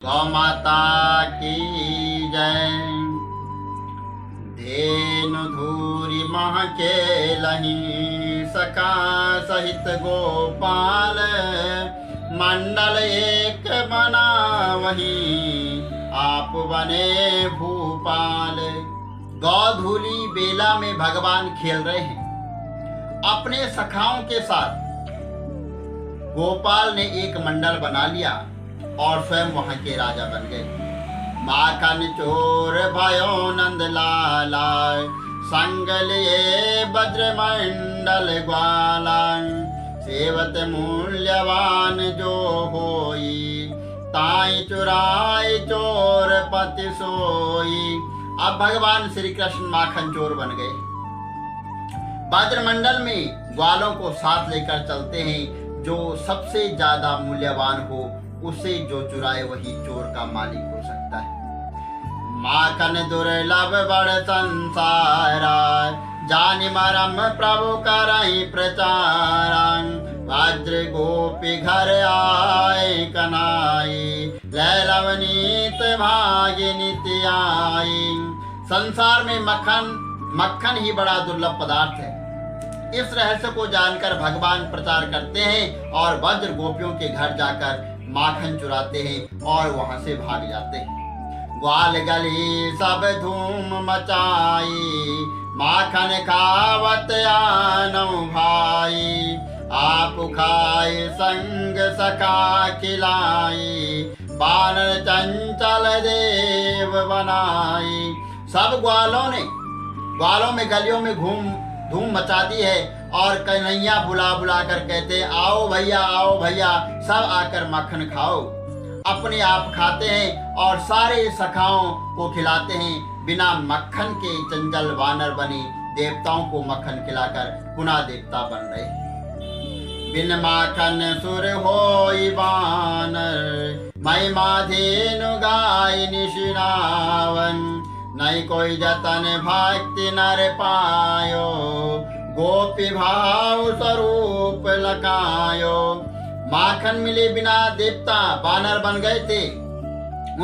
गौ माता की जय। धेनु धूरी मह के लही सका सहित गोपाल, मंडल एक बना वही आप बने भूपाल। गौधूली बेला में भगवान खेल रहे हैं अपने सखाओं के साथ। गोपाल ने एक मंडल बना लिया और स्वयं वहां के राजा बन गए। माखन चोर भयो नंद लाला, संग लिए वज्र मंडल ग्वाला। सेवत मूल्यवान जो होई, ताई चुराई चोर पति सोई। अब भगवान श्री कृष्ण माखन चोर बन गए। वज्रमंडल में ग्वालों को साथ लेकर चलते हैं। जो सबसे ज्यादा मूल्यवान हो उसे जो चुराए वही चोर का मालिक हो सकता है। माखन दुर्लभ बड़ संसारा, जानि मरम प्रभु करहि प्रचार। वज्र गोपी घर आए कनाई, लैलवनीत भाग्य नित्य आई। संसार में मक्खन ही बड़ा दुर्लभ पदार्थ है। इस रहस्य को जानकर भगवान प्रचार करते हैं और वज्र गोपियों के घर जाकर माखन चुराते हैं और वहां से भाग जाते हैं। ग्वाल गली सब धूम मचाई, माखन खावत आनो भाई। आप खाए संग सखा खिलाई, बानर चंचल देव बनाई। सब ग्वालों में गलियों में धूम मचा दी है और कन्हैया बुला बुला कर कहते आओ भैया सब आकर मक्खन खाओ। अपने आप खाते हैं और सारे सखाओं को खिलाते हैं। बिना मक्खन के चंचल वानर बने देवताओं को मक्खन खिलाकर पुनः देवता बन रहे। बिन माखन सुर होई वानर, महिमा धेनु गाय निशिनावन। नहीं कोई जतन भक्ति नर पायो, गोपी भाव स्वरूप लकायो। माखन मिले बिना देवता वानर बन गए थे।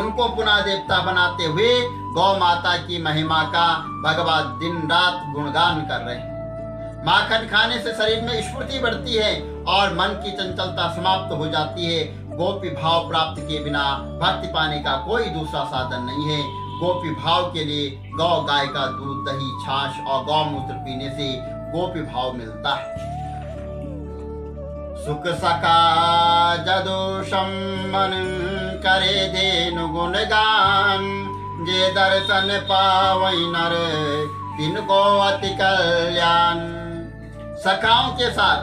उनको पुनः देवता बनाते हुए गौ माता की महिमा का भगवान दिन रात गुणगान कर रहे हैं। माखन खाने से शरीर में स्फूर्ति बढ़ती है और मन की चंचलता समाप्त हो जाती है। गोपी भाव प्राप्त किए बिना भक्ति पाने का कोई दूसरा साधन नहीं है। गोपी भाव के लिए गौ गाय का दूध, दही, छाछ और गौमूत्र पीने से गोपी भाव मिलता है। सुख सका जदोषम मन करे धेनु गुणगान, जे दर्शन पावई नर तिनको अति कल्याण। सखाओं के साथ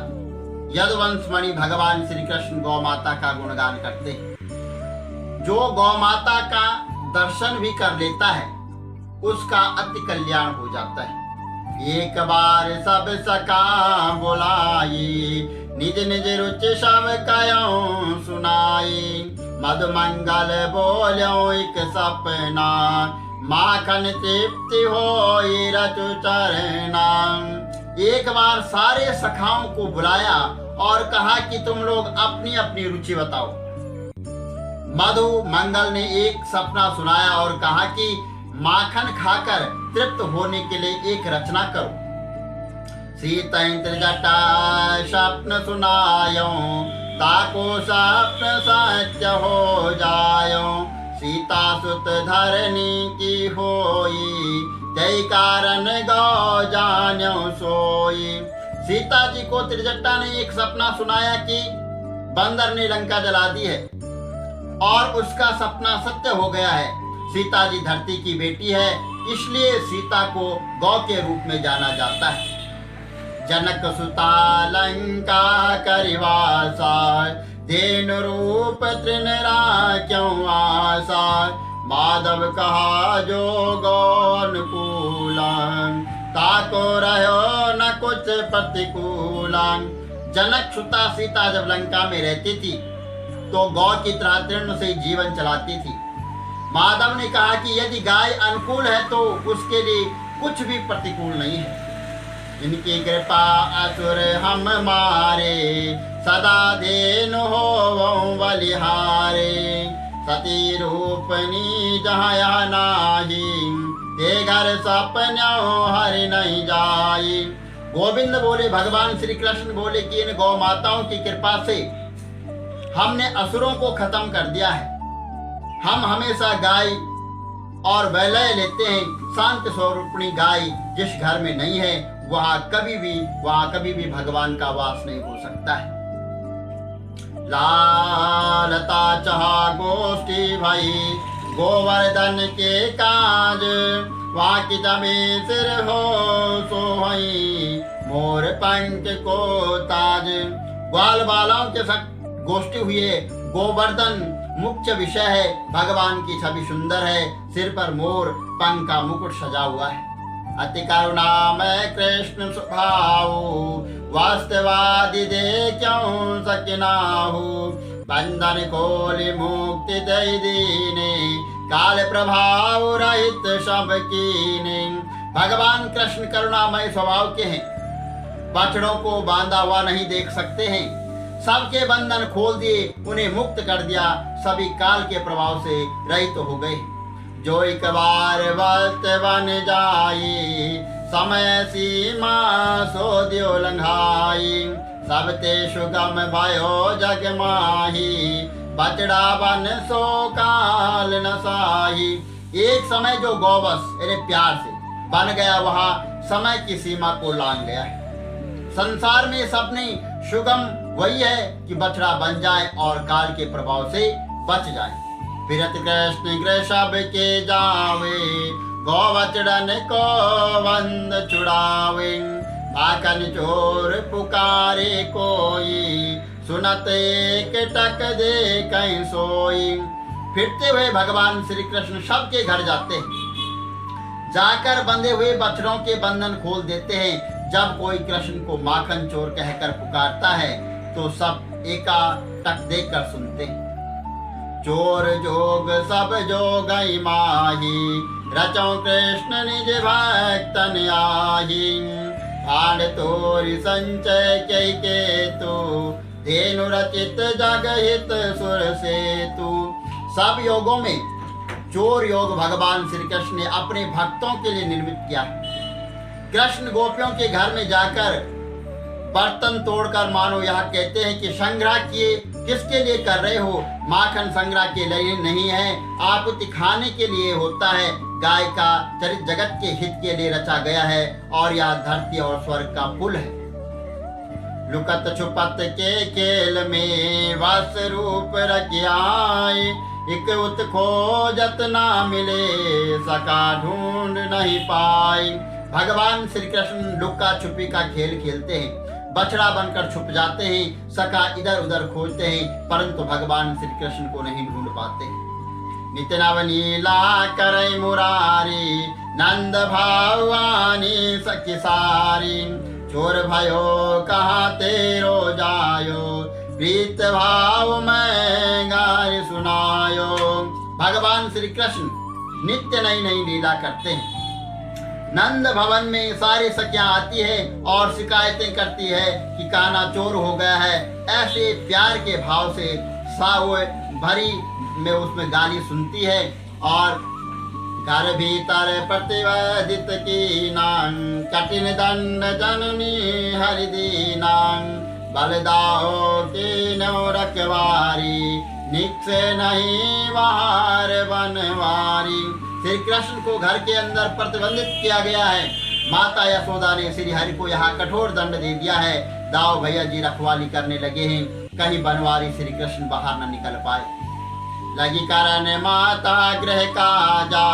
यदुवंश मणि भगवान श्री कृष्ण गौ माता का गुणगान करते हैं। जो गौ माता का दर्शन भी कर लेता है उसका अति कल्याण हो जाता है। एक बार सब सखा बुलाई, निज निज रुचि सब कयो सुनाई। मधुमंगल बोलो एक सपना, माखन तृप्ति होई रचु चरना। एक बार सारे सखाओं को बुलाया और कहा कि तुम लोग अपनी अपनी रुचि बताओ। मधु मंगल ने एक सपना सुनाया और कहा कि माखन खाकर तृप्त होने के लिए एक रचना करो। सीता इंद्र जटा स्वप्न सुनायो, ताको स्वप्न सत्य हो जायो। सीता सुत धरनी की होई, जय कारण गौ जान्यो सोई। सीता जी को त्रिजटा ने एक सपना सुनाया कि बंदर ने लंका जला दी है और उसका सपना सत्य हो गया है। सीता जी धरती की बेटी है, इसलिए सीता को गौ के रूप में जाना जाता है। जनक सुता लंका करिवासा, धेनु रूप तृणरा क्यों आसा। माधव कहा जो गौ अनुकूला, ताको रहो न कुछ प्रतिकूला। जनक सुता सीता जब लंका में रहती थी तो गौ की तरह तृण से जीवन चलाती थी। माधव ने कहा कि यदि गाय अनुकूल है तो उसके लिए कुछ भी प्रतिकूल नहीं है। इनकी कृपा असुर हम मारे, सदा धेनु हो बलिहारे। सती रूपनी जहाँ नाही, ते घर सपन्यों हरि नहीं जाई। गोविंद बोले, भगवान श्री कृष्ण बोले कि इन गौ माताओं की कृपा से हमने असुरों को खत्म कर दिया है। हम हमेशा गाय और वैलय लेते हैं। शांत स्वरूपणी गाय जिस घर में नहीं है वहां कभी भी भगवान का वास नहीं हो सकता है। लालता चाहा गोष्ठी भई गोवर्धन के काज, वहां की जमी सिर हो सोहई मोर पंख को ताज। ग्वाल बालाओं के साथ गोष्ठी हुई है। गोवर्धन मुख्य विषय है। भगवान की छवि सुंदर है। सिर पर मोर पंख का मुकुट सजा हुआ है। अति करुणामय कृष्ण स्वभाव, वास्तवादि दे क्यों सकिनाहु। बंधन खोलि मुक्ति दई दीने, काल प्रभाव रहित सब कीने। भगवान कृष्ण करुणामय स्वभाव के हैं। बछड़ों को बांधा हुआ नहीं देख सकते हैं। सबके बंधन खोल दिए, उन्हें मुक्त कर दिया। सभी काल के प्रभाव से रहित हो गए। जो एक बार वक्त बन जाई, समय सीमा सो दियो लंघाई। सब ते सुगम भयो जग माही, बछड़ा बन सो काल न साही। एक समय जो गौवश यानी प्यार से बन गया, वहां समय की सीमा को लांघ गया है। संसार में सपने सुगम वही है कि बछड़ा बन जाए और काल के प्रभाव से बच जाए। फिरत कृष्ण गृषभ के जावे, गौ बछड़न को बंद छुड़ावे। माखन चोर पुकारे कोई, सुनत एक टक दे कहीं सोई। फिरते हुए भगवान श्री कृष्ण सबके घर जाते हैं। जाकर बंधे हुए बछड़ों के बंधन खोल देते हैं। जब कोई कृष्ण को माखन चोर कहकर पुकारता है तो सब एका टक देकर सुनते हैं। चोर जोग सब जोगई माही, रचो कृष्ण निज भक्तन आही। भांड तोरि संचय के तू, धेनु रचित जग हित सुर से तू। सब योगों में चोर योग भगवान श्री कृष्ण ने अपने भक्तों के लिए निर्मित किया। कृष्ण गोपियों के घर में जाकर बर्तन तोड़कर मानो यह कहते हैं कि संग्रह किए किसके लिए कर रहे हो। माखन संग्रह के लिए नहीं है, आपूर्ति खाने के लिए होता है। गाय का चरित्र जगत के हित के लिए रचा गया है और यह धरती और स्वर्ग का पुल है। लुकत छुपत के खेल में वस रूप रखियाई, एक उत खोजत ना मिले सका ढूंढ नहीं पाई। भगवान श्री कृष्ण लुक्का छुपी का खेल खेलते हैं। बछड़ा बनकर छुप जाते हैं, सखा इधर उधर खोजते हैं, परंतु भगवान श्री कृष्ण को नहीं ढूंढ पाते। नित्य नवनीला करे मुरारी, नंद भावानी सखी सारी। चोर भयो कहाँ तेरो जायो, प्रीत भाव में गाय सुनायो। भगवान श्री कृष्ण नित्य नई नई लीला करते हैं। नंद भवन में सारी सखियां आती है और शिकायतें करती है कि कान्हा चोर हो गया है। ऐसे प्यार के भाव से साव भरी में उसमें गाली सुनती है और घर भीतर प्रतिवेदित की नांग, कठिन दंड जननी हरिदीनांग। बलदाओ की नौ रखवारी, निकसे नहीं बाहर बनवारी। श्री कृष्ण को घर के अंदर प्रतिबंधित किया गया है। माता यशोदा ने श्री हरि को यहाँ कठोर दंड दे दिया है। दाऊ भैया जी रखवाली करने लगे हैं, कहीं बनवारी श्री कृष्ण बाहर न निकल पाए। लगी करन माता गृह काजा,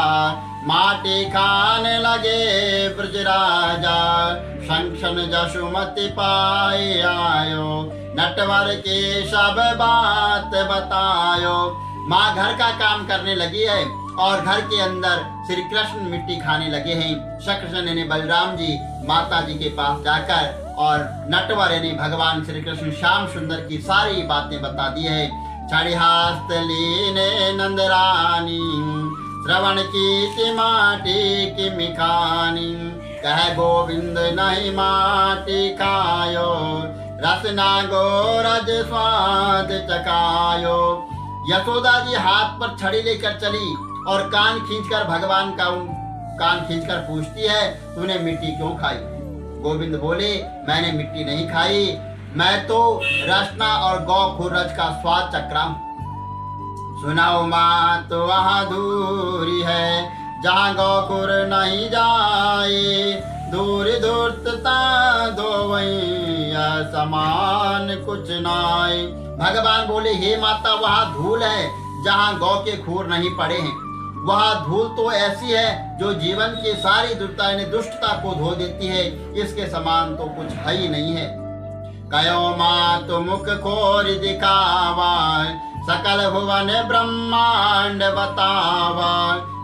माटी खाने लगे ब्रजराजा। शंखन जसुमति पाए आयो, नटवर के सब बात बतायो। माँ घर का काम करने लगी है और घर के अंदर श्री कृष्ण मिट्टी खाने लगे हैं। शक्रसन ने बलराम जी माता जी के पास जाकर और नटवर ने भगवान श्री कृष्ण श्याम सुंदर की सारी बातें बता दी है। छड़िहास्तली ने नंदरानी, श्रवण की माटी की मिखानी। कह गोविंद नहीं माटी खायो, रसना गोरज स्वाद चकायो। यशोदा जी हाथ पर छड़ी लेकर चली और कान खींचकर पूछती है, तूने मिट्टी क्यों खाई? गोविंद बोले, मैंने मिट्टी नहीं खाई, मैं तो रचना और गौखुर रज का स्वाद चक्रा हूं। सुनाओ माँ तो वहाँ दूरी है जहाँ गौखुर नहीं जाए, दूर धूर्तता दो वहीं समान कुछ नाय। भगवान बोले, हे माता, वहाँ धूल है जहाँ गौ के खूर नहीं पड़े हैं। वह धूल तो ऐसी है जो जीवन की सारी दुष्टता को धो देती है, इसके समान तो कुछ है ही नहीं है। कयो माँ तो मुख खोर दिखावा, सकल भुवन ब्रह्मांड बतावा,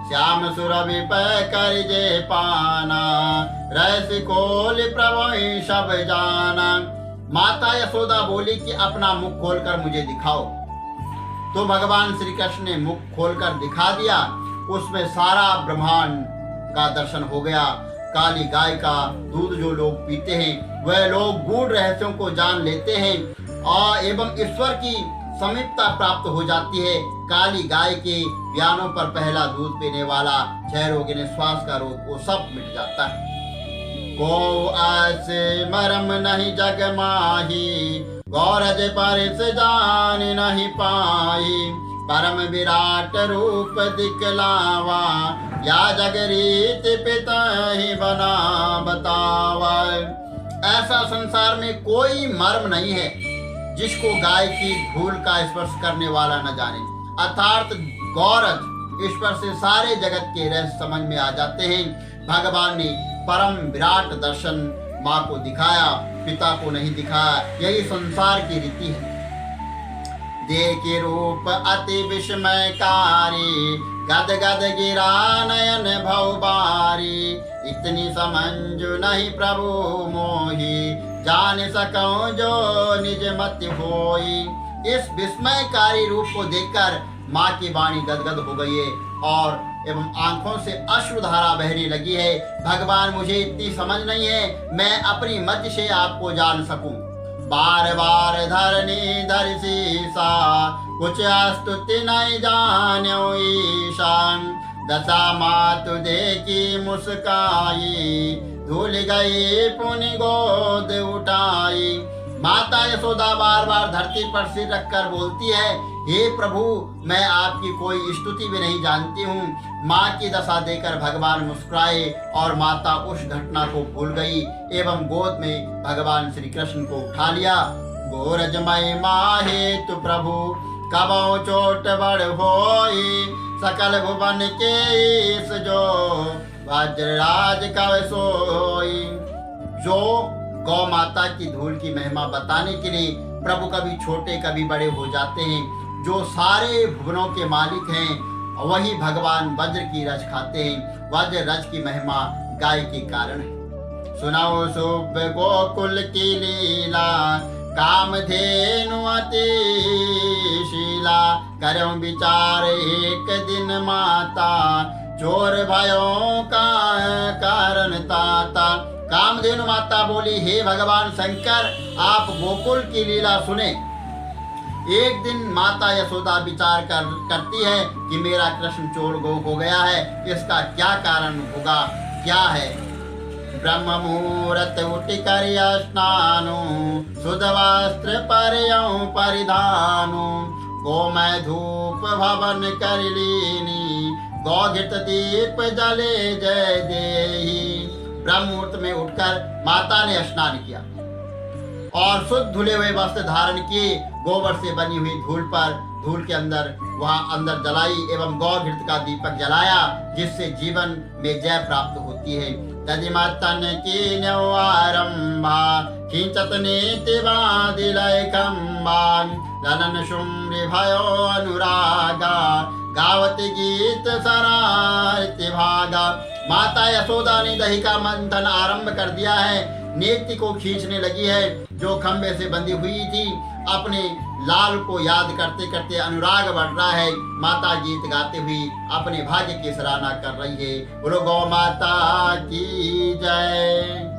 श्याम सुरभि पै कर जे पाना, रस कोल प्रभु सब जाना। माता यशोदा बोली कि अपना मुख खोलकर मुझे दिखाओ। तो भगवान श्री कृष्ण ने मुख खोलकर दिखा दिया। उसमें सारा ब्रह्मांड का दर्शन हो गया। काली गाय का दूध जो लोग पीते हैं वह लोग गूढ़ रहस्यों को जान लेते हैं और एवं ईश्वर की समीपता प्राप्त हो जाती है। काली गाय के बयानों पर पहला दूध पीने वाला क्षय रोग यानी श्वास का रोग वो सब मिट जाता है। को ऐसे मरम नहीं जग माही, गौरज परिस जान नहीं पाई, परम विराट रूप दिखलावा, या जग रीत पिता ही बना बतावा। ऐसा संसार में कोई मर्म नहीं है जिसको गाय की धूल का स्पर्श करने वाला न जाने। अर्थात गौरज ईश्वर से सारे जगत के रहस्य समझ में आ जाते हैं। भगवान ने परम विराट दर्शन माँ को दिखाया, पिता को नहीं दिखाया। यही संसार की रीति है। देखे रूप अति विस्मयकारी, गद गद गिरा नयन भवबारी, इतनी समझ नहीं प्रभु मोही, जान सकूं जो निज मति होई। इस विस्मयकारी रूप को देखकर माँ की वाणी गदगद हो गई है और एवं आंखों से अश्रुधारा बहने लगी है। भगवान, मुझे इतनी समझ नहीं है मैं अपनी मति से आपको जान सकूं। बार बार धरनी धर सीसा, कुछ स्तुति नहीं जान्यो ईशान, दशा मातु देखी मुस्काई, धूल गई पुनि गोद उठाई। माता यशोदा बार बार धरती पर सिर रखकर बोलती है, हे प्रभु, मैं आपकी कोई स्तुति भी नहीं जानती हूँ। माँ की दशा देकर भगवान मुस्कुराए और माता उस घटना को भूल गई एवं गोद में भगवान श्री कृष्ण को उठा लिया। गोरजमय माहे तु प्रभु, कबौ चोट बड़ होई, सकल भुवन के ईश जो, वज्रराज कव सोई। जो गौ माता की धूल की महिमा बताने के लिए प्रभु कभी छोटे कभी बड़े हो जाते हैं। जो सारे भुवनों के मालिक हैं वही भगवान वज्र की रज खाते हैं। वज्र रज की महिमा गाय के कारण है। सुनाओ शुभ गोकुल की लीला, कामधेनु अति शीला, करो विचार एक दिन माता, चोर भयों का कारण ताता। कामधेनु माता बोली, हे भगवान शंकर, आप गोकुल की लीला सुने। एक दिन माता यशोदा विचार करती है कि मेरा कृष्ण चोर गो हो गया है, इसका क्या कारण होगा, क्या है। ब्रह्म मुहूर्त उठ कर स्नानु, शुद्ध वस्त्र परिधानु, गोमय धूप भवन कर लीनी, गौघित दीप जले जय देही। ब्रह्म मुहूर्त में उठकर माता ने स्नान किया और शुद्ध धुले हुए वस्त्र धारण किए, गोबर से बनी हुई धूल के अंदर वहां अंदर जलाई एवं गौघृत का दीपक जलाया, जिससे जीवन में जय प्राप्त होती है। तदिमतन की न्यवारंभा, खींचत नीति बादिलय कंबान, ललन शुम्रि भयो अनुरागा, गावत गीत सरारति भागा। माता यशोदा ने दही का मंथन आरंभ कर दिया है, नेति को खींचने लगी है जो खंबे से बंधी हुई थी। अपने लाल को याद करते करते अनुराग बढ़ रहा है। माता गीत गाते हुए अपने भाग्य की सराहना कर रही है। बोलो गौ माता की जय।